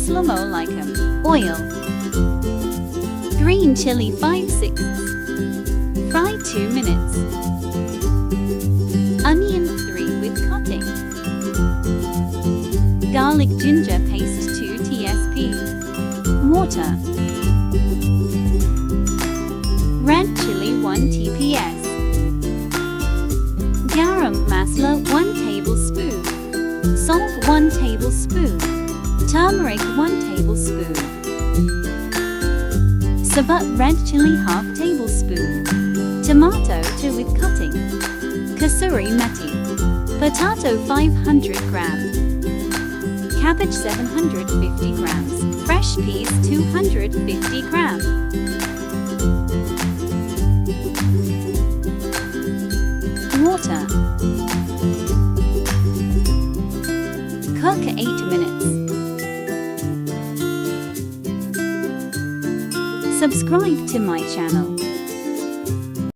slow-mo like 'em. Oil. Green chili 5/6. Fry 2 minutes. Onion 3 with cutting. Garlic ginger paste 2 tsp. Water. Red chili 1 tps. Garam masala 1 tablespoon. Salt 1 tablespoon. Turmeric 1 tablespoon. Sabat red chili ½ tablespoon. Tomato 2 with cutting. Kasuri methi. Potato 500 grams. Cabbage 750 grams. Fresh peas 250 grams. Water. Cook 8 minutes. Subscribe to my channel.